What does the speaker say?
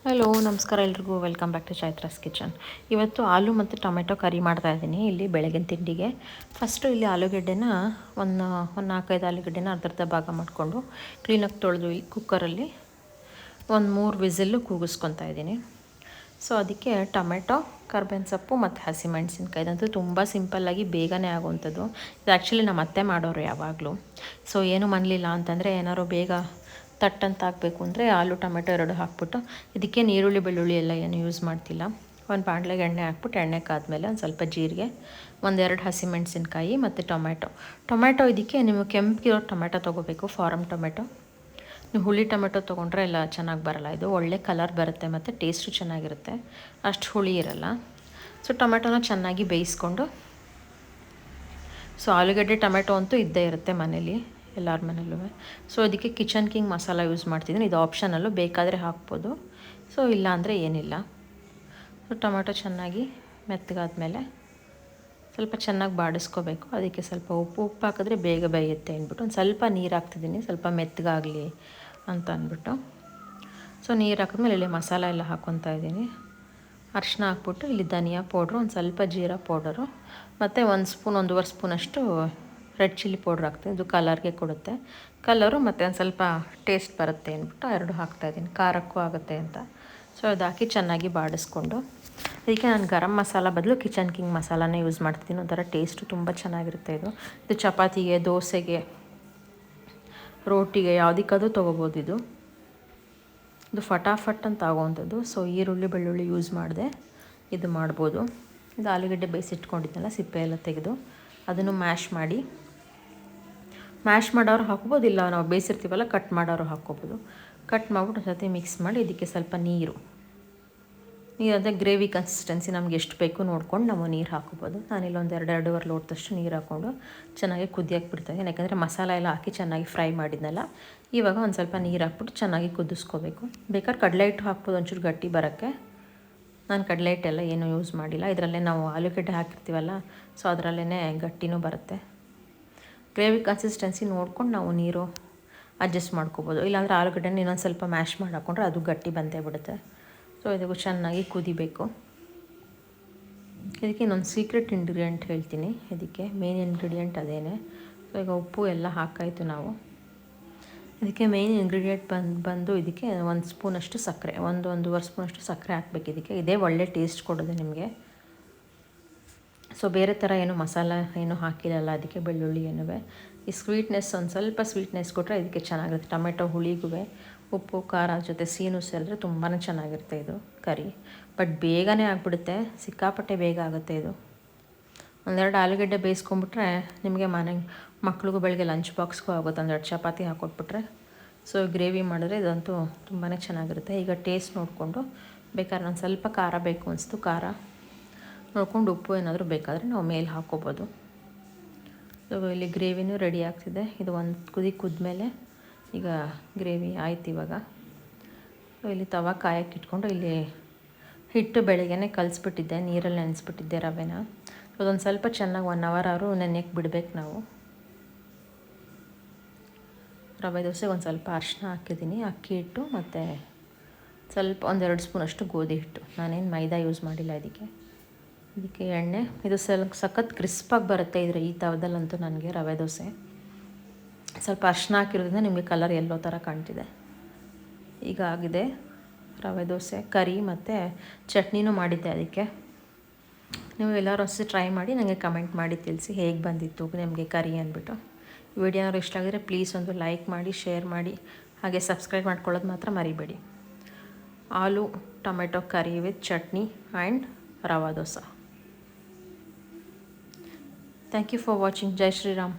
Hello ನಮಸ್ಕಾರ ಎಲ್ರಿಗೂ welcome back to Chaitra's kitchen. ಇವತ್ತು ಆಲೂ ಮತ್ತು ಟೊಮೆಟೊ ಕರಿ ಮಾಡ್ತಾಯಿದ್ದೀನಿ ಇಲ್ಲಿ ಬೆಳಗಿನ ತಿಂಡಿಗೆ. ಫಸ್ಟು ಇಲ್ಲಿ ಆಲೂಗೆಡ್ಡೆನ ಒಂದು 4-5 ಆಲೂಗೆಡ್ಡೆನ ಅರ್ಧ ಭಾಗ ಮಾಡಿಕೊಂಡು ಕ್ಲೀನಾಗಿ ತೊಳೆದು ಈ ಕುಕ್ಕರಲ್ಲಿ ಒಂದು 3 ವಿಸಿಲ್ಲು ಕೂಗಿಸ್ಕೊತಾ ಇದ್ದೀನಿ. ಸೊ ಅದಕ್ಕೆ ಟೊಮೆಟೊ, ಕರ್ಬೇವಿನ ಸೊಪ್ಪು ಮತ್ತು ಹಸಿಮೆಣಸಿನ್ಕಾಯಿ. ಇದಂತೂ ತುಂಬ ಸಿಂಪಲ್ಲಾಗಿ ಬೇಗನೆ ಆಗುವಂಥದ್ದು. ಇದು ಆ್ಯಕ್ಚುಲಿ ನಮ್ಮ ಅತ್ತೆ ಮಾಡೋರು ಯಾವಾಗಲೂ. ಸೊ ಏನು ಮಾಡಲಿಲ್ಲ ಅಂತಂದರೆ ಏನಾದ್ರು ಬೇಗ ತಟ್ಟಂತ ಹಾಕಬೇಕು ಅಂದರೆ ಆಲೂ ಟೊಮೆಟೊ 2 ಹಾಕ್ಬಿಟ್ಟು ಇದಕ್ಕೆ ಈರುಳ್ಳಿ ಬೆಳ್ಳುಳ್ಳಿ ಎಲ್ಲ ಏನು ಯೂಸ್ ಮಾಡ್ತಿಲ್ಲ. ಒಂದು ಬಾಣಲೆಗೆ ಎಣ್ಣೆ ಹಾಕ್ಬಿಟ್ಟು ಎಣ್ಣೆ ಕಾದ್ಮೇಲೆ ಒಂದು ಸ್ವಲ್ಪ ಜೀರಿಗೆ, 1-2 ಹಸಿಮೆಣಸಿನ್ಕಾಯಿ ಮತ್ತು ಟೊಮೆಟೊ ಇದಕ್ಕೆ ನೀವು ಕೆಂಪಿರೋ ಟೊಮೆಟೊ ತೊಗೋಬೇಕು, ಫಾರಮ್ ಟೊಮೆಟೊ. ನೀವು ಹುಳಿ ಟೊಮೆಟೊ ತೊಗೊಂಡ್ರೆ ಎಲ್ಲ ಚೆನ್ನಾಗಿ ಬರೋಲ್ಲ. ಇದು ಒಳ್ಳೆ ಕಲರ್ ಬರುತ್ತೆ ಮತ್ತು ಟೇಸ್ಟು ಚೆನ್ನಾಗಿರುತ್ತೆ, ಅಷ್ಟು ಹುಳಿ ಇರಲ್ಲ. ಸೊ ಟೊಮೆಟೊನ ಚೆನ್ನಾಗಿ ಬೇಯಿಸ್ಕೊಂಡು, ಸೊ ಆಲೂಗಡ್ಡೆ ಟೊಮೆಟೊ ಅಂತೂ ಇದ್ದೇ ಇರುತ್ತೆ ಮನೇಲಿ, ಎಲ್ಲರ ಮನೆಯಲ್ಲೂ. ಸೊ ಇದಕ್ಕೆ ಕಿಚನ್ ಕಿಂಗ್ ಮಸಾಲ ಯೂಸ್ ಮಾಡ್ತಿದ್ದೀನಿ. ಇದು ಆಪ್ಷನಲ್ಲು, ಬೇಕಾದರೆ ಹಾಕ್ಬೋದು. ಸೊ ಇಲ್ಲ ಅಂದರೆ ಏನಿಲ್ಲ. ಸೊ ಟೊಮೆಟೊ ಚೆನ್ನಾಗಿ ಮೆತ್ತಗಾದ್ಮೇಲೆ ಸ್ವಲ್ಪ ಚೆನ್ನಾಗಿ ಬಾಡಿಸ್ಕೋಬೇಕು. ಅದಕ್ಕೆ ಸ್ವಲ್ಪ ಉಪ್ಪು ಹಾಕಿದ್ರೆ ಬೇಗ ಬೇಯುತ್ತೆ ಅಂದ್ಬಿಟ್ಟು ಒಂದು ಸ್ವಲ್ಪ ನೀರು ಹಾಕ್ತಿದ್ದೀನಿ, ಸ್ವಲ್ಪ ಮೆತ್ತಗಾಗಲಿ ಅಂತ ಅಂದ್ಬಿಟ್ಟು. ಸೊ ನೀರು ಹಾಕಿದ್ಮೇಲೆ ಇಲ್ಲಿ ಮಸಾಲ ಎಲ್ಲ ಹಾಕ್ಕೊತಾ ಇದ್ದೀನಿ. ಅರಿಶಿನ ಹಾಕ್ಬಿಟ್ಟು ಇಲ್ಲಿ ಧನಿಯಾ ಪೌಡ್ರು, ಒಂದು ಸ್ವಲ್ಪ ಜೀರಾ ಪೌಡರು ಮತ್ತು 1 ಸ್ಪೂನ್ 1.5 ಸ್ಪೂನಷ್ಟು ರೆಡ್ ಚಿಲ್ಲಿ ಪೌಡ್ರ್ ಹಾಕ್ತೀನಿ. ಇದು ಕಲರ್ಗೆ ಕೊಡುತ್ತೆ ಕಲರು, ಮತ್ತು ಒಂದು ಸ್ವಲ್ಪ ಟೇಸ್ಟ್ ಬರುತ್ತೆ ಅಂದ್ಬಿಟ್ಟು 2 ಹಾಕ್ತಾಯಿದ್ದೀನಿ, ಖಾರಕ್ಕೂ ಆಗುತ್ತೆ ಅಂತ. ಸೊ ಅದು ಹಾಕಿ ಚೆನ್ನಾಗಿ ಬಾಡಿಸ್ಕೊಂಡು ಅದಕ್ಕೆ ನಾನು ಗರಂ ಮಸಾಲ ಬದಲು ಕಿಚನ್ ಕಿಂಗ್ ಮಸಾಲಾನೇ ಯೂಸ್ ಮಾಡ್ತೀನಿ. ಒಂಥರ ಟೇಸ್ಟು ತುಂಬ ಚೆನ್ನಾಗಿರುತ್ತೆ. ಇದು ಚಪಾತಿಗೆ, ದೋಸೆಗೆ, ರೋಟಿಗೆ ಯಾವುದಕ್ಕಾದ್ರೂ ತೊಗೋಬೋದು. ಇದು ಫಟಾಫಟ್ ಅಂತ ಆಗೋವಂಥದ್ದು. ಸೊ ಈರುಳ್ಳಿ ಬೆಳ್ಳುಳ್ಳಿ ಯೂಸ್ ಮಾಡಿದೆ ಇದು ಮಾಡ್ಬೋದು. ಇದು ಆಲೂಗಡ್ಡೆ ಬೇಯಿಸಿಟ್ಕೊಂಡಿದ್ದೆನಲ್ಲ ಸಿಪ್ಪೆ ಎಲ್ಲ ತೆಗೆದು ಅದನ್ನು ಮ್ಯಾಶ್ ಮಾಡೋರು ಹಾಕ್ಬೋದು, ಇಲ್ಲ ನಾವು ಬೇಯಿಸಿರ್ತೀವಲ್ಲ ಕಟ್ ಮಾಡೋರು ಹಾಕ್ಕೋಬೋದು. ಕಟ್ ಮಾಡಿಬಿಟ್ಟು ಒಂದು ಸರ್ತಿ ಮಿಕ್ಸ್ ಮಾಡಿ ಇದಕ್ಕೆ ಸ್ವಲ್ಪ ನೀರು ಅಂದರೆ ಗ್ರೇವಿ ಕನ್ಸಿಸ್ಟೆನ್ಸಿ ನಮ್ಗೆ ಎಷ್ಟು ಬೇಕು ನೋಡ್ಕೊಂಡು ನಾವು ನೀರು ಹಾಕ್ಕೋಬೋದು. ನಾನಿಲ್ಲಿ ಒಂದು 2-2.5 ಲೋಟದಷ್ಟು ನೀರು ಹಾಕ್ಕೊಂಡು ಚೆನ್ನಾಗಿ ಕುದಿಯೋಕ್ಕೆ ಬಿಡ್ತಾಯಿದ್ದೀನಿ. ಯಾಕೆಂದರೆ ಮಸಾಲ ಎಲ್ಲ ಹಾಕಿ ಚೆನ್ನಾಗಿ ಫ್ರೈ ಮಾಡಿದ್ನಲ್ಲ, ಇವಾಗ ಒಂದು ಸ್ವಲ್ಪ ನೀರು ಹಾಕ್ಬಿಟ್ಟು ಚೆನ್ನಾಗಿ ಕುದಿಸ್ಕೋಬೇಕು. ಬೇಕಾದ್ರೆ ಕಡಲೆ ಹಿಟ್ಟು ಹಾಕ್ಬೋದು ಒಂಚೂರು ಗಟ್ಟಿ ಬರೋಕ್ಕೆ. ನಾನು ಕಡಲೆ ಹಿಟ್ಟೆಲ್ಲ ಏನೂ ಯೂಸ್ ಮಾಡಿಲ್ಲ, ಇದರಲ್ಲೇ ನಾವು ಆಲೂಗಡ್ಡೆ ಹಾಕಿರ್ತೀವಲ್ಲ, ಸೊ ಅದರಲ್ಲೇ ಗಟ್ಟಿನೂ ಬರುತ್ತೆ. ಗ್ರೇವಿ ಕನ್ಸಿಸ್ಟೆನ್ಸಿ ನೋಡ್ಕೊಂಡು ನಾವು ನೀರು ಅಡ್ಜಸ್ಟ್ ಮಾಡ್ಕೋಬೋದು. ಇಲ್ಲಾಂದರೆ ಆಲೂಗಡ್ಡೆನ ಇನ್ನೊಂದು ಸ್ವಲ್ಪ ಮ್ಯಾಶ್ ಮಾಡಿ ಹಾಕ್ಕೊಂಡ್ರೆ ಅದು ಗಟ್ಟಿ ಬಂದೇ ಬಿಡುತ್ತೆ. ಸೊ ಇದಕ್ಕೂ ಚೆನ್ನಾಗಿ ಕುದಿಬೇಕು. ಇದಕ್ಕೆ ಇನ್ನೊಂದು ಸೀಕ್ರೆಟ್ ಇಂಗ್ರೀಡಿಯೆಂಟ್ ಹೇಳ್ತೀನಿ. ಇದಕ್ಕೆ ಮೇನ್ ಇಂಗ್ರೀಡಿಯೆಂಟ್ ಅದೇನೆ. ಸೊ ಈಗ ಉಪ್ಪು ಎಲ್ಲ ಹಾಕಾಯಿತು ನಾವು. ಇದಕ್ಕೆ ಮೇನ್ ಇಂಗ್ರೀಡಿಯೆಂಟ್ ಬಂದು ಇದಕ್ಕೆ 1 ಸ್ಪೂನಷ್ಟು ಸಕ್ಕರೆ, 1-1.5 ಸ್ಪೂನಷ್ಟು ಸಕ್ಕರೆ ಹಾಕ್ಬೇಕು. ಇದೇ ಒಳ್ಳೆ ಟೇಸ್ಟ್ ಕೊಡೋದು ನಿಮಗೆ. ಸೊ ಬೇರೆ ಥರ ಏನು ಮಸಾಲ ಏನು ಹಾಕಿರಲ್ಲ ಅದಕ್ಕೆ, ಬೆಳ್ಳುಳ್ಳಿ ಏನುವೆ. ಈ ಸ್ವೀಟ್ನೆಸ್ ಒಂದು ಸ್ವಲ್ಪ ಸ್ವೀಟ್ನೆಸ್ ಕೊಟ್ಟರೆ ಇದಕ್ಕೆ ಚೆನ್ನಾಗಿರುತ್ತೆ. ಟೊಮೆಟೊ ಹುಳಿಗೂ ಉಪ್ಪು ಖಾರ ಜೊತೆ ಸೀನು ಸೇರಿದ್ರೆ ತುಂಬಾ ಚೆನ್ನಾಗಿರುತ್ತೆ ಇದು ಕರಿ. ಬಟ್ ಬೇಗನೆ ಆಗಿಬಿಡುತ್ತೆ, ಸಿಕ್ಕಾಪಟ್ಟೆ ಬೇಗ ಆಗುತ್ತೆ ಇದು. 1-2 ಆಲೂಗಡ್ಡೆ ಬೇಯಿಸ್ಕೊಂಬಿಟ್ರೆ ನಿಮಗೆ ಮಕ್ಳಿಗೂ ಬೆಳಗ್ಗೆ ಲಂಚ್ ಬಾಕ್ಸ್ಗೂ ಆಗುತ್ತೆ. 1-2 ಚಪಾತಿ ಹಾಕ್ಕೊಟ್ಬಿಟ್ರೆ. ಸೊ ಗ್ರೇವಿ ಮಾಡಿದ್ರೆ ಇದಂತೂ ತುಂಬಾ ಚೆನ್ನಾಗಿರುತ್ತೆ. ಈಗ ಟೇಸ್ಟ್ ನೋಡಿಕೊಂಡು ಬೇಕಾದ್ರೆ ಒಂದು ಸ್ವಲ್ಪ ಖಾರ ಬೇಕು ಅನಿಸ್ತು, ಖಾರ ನೋಡ್ಕೊಂಡು ಉಪ್ಪು ಏನಾದರೂ ಬೇಕಾದರೆ ನಾವು ಮೇಲೆ ಹಾಕ್ಕೋಬೋದು. ಸೊ ಇಲ್ಲಿ ಗ್ರೇವಿನೂ ರೆಡಿ ಆಗ್ತಿದೆ. ಇದು ಒಂದು ಕುದ್ಮೇಲೆ ಈಗ ಗ್ರೇವಿ ಆಯ್ತು ಇವಾಗ. ಸೊ ಇಲ್ಲಿ ತವ ಕಾಯಕ್ಕೆ ಇಟ್ಕೊಂಡು ಇಲ್ಲಿ ಹಿಟ್ಟು ಬೆಳಗ್ಗೆನೇ ಕಲಿಸ್ಬಿಟ್ಟಿದ್ದೆ, ನೀರಲ್ಲಿ ನೆನೆಸ್ಬಿಟ್ಟಿದ್ದೆ ರವೆನ. ಅದೊಂದು ಸ್ವಲ್ಪ ಚೆನ್ನಾಗಿ 1 ಅವರ್ ಆದರೂ ನೆನೆಯಕ್ಕೆ ಬಿಡಬೇಕು ನಾವು. ರವೆ ದೋಸೆಗೆ ಒಂದು ಸ್ವಲ್ಪ ಅರಿಶಿನ ಹಾಕಿದ್ದೀನಿ, ಅಕ್ಕಿ ಹಿಟ್ಟು ಮತ್ತು ಸ್ವಲ್ಪ 1-2 ಸ್ಪೂನಷ್ಟು ಗೋಧಿ ಹಿಟ್ಟು. ನಾನೇನು ಮೈದಾ ಯೂಸ್ ಮಾಡಿಲ್ಲ ಇದಕ್ಕೆ ಎಣ್ಣೆ. ಇದು ಸಖತ್ ಕ್ರಿಸ್ಪಾಗಿ ಬರುತ್ತೆ ಈ ತವದಲ್ಲಂತೂ ನನಗೆ ರವೆ ದೋಸೆ. ಸ್ವಲ್ಪ ಅರಿಶಿನ ಹಾಕಿರೋದ್ರಿಂದ ನಿಮಗೆ ಕಲರ್ ಎಲ್ಲೋ ಥರ ಕಾಣ್ತಿದೆ. ಈಗ ಆಗಿದೆ ರವೆ ದೋಸೆ ಕರಿ, ಮತ್ತು ಚಟ್ನಿನೂ ಮಾಡಿದ್ದೆ ಅದಕ್ಕೆ. ನೀವು ಎಲ್ಲರೂ ಅಷ್ಟೇ ಟ್ರೈ ಮಾಡಿ ನನಗೆ ಕಮೆಂಟ್ ಮಾಡಿ ತಿಳಿಸಿ ಹೇಗೆ ಬಂದಿತ್ತು ನಿಮಗೆ ಕರಿ ಅಂದ್ಬಿಟ್ಟು. ಈ ವಿಡಿಯೋ ಏನಾದ್ರು ಇಷ್ಟ ಆಗಿದ್ರೆ ಪ್ಲೀಸ್ ಒಂದು ಲೈಕ್ ಮಾಡಿ, ಶೇರ್ ಮಾಡಿ, ಹಾಗೆ ಸಬ್ಸ್ಕ್ರೈಬ್ ಮಾಡ್ಕೊಳ್ಳೋದು ಮಾತ್ರ ಮರಿಬೇಡಿ. Aloo tomato curry with chutney and rava dosa. Thank you for watching. Jai Shri Ram.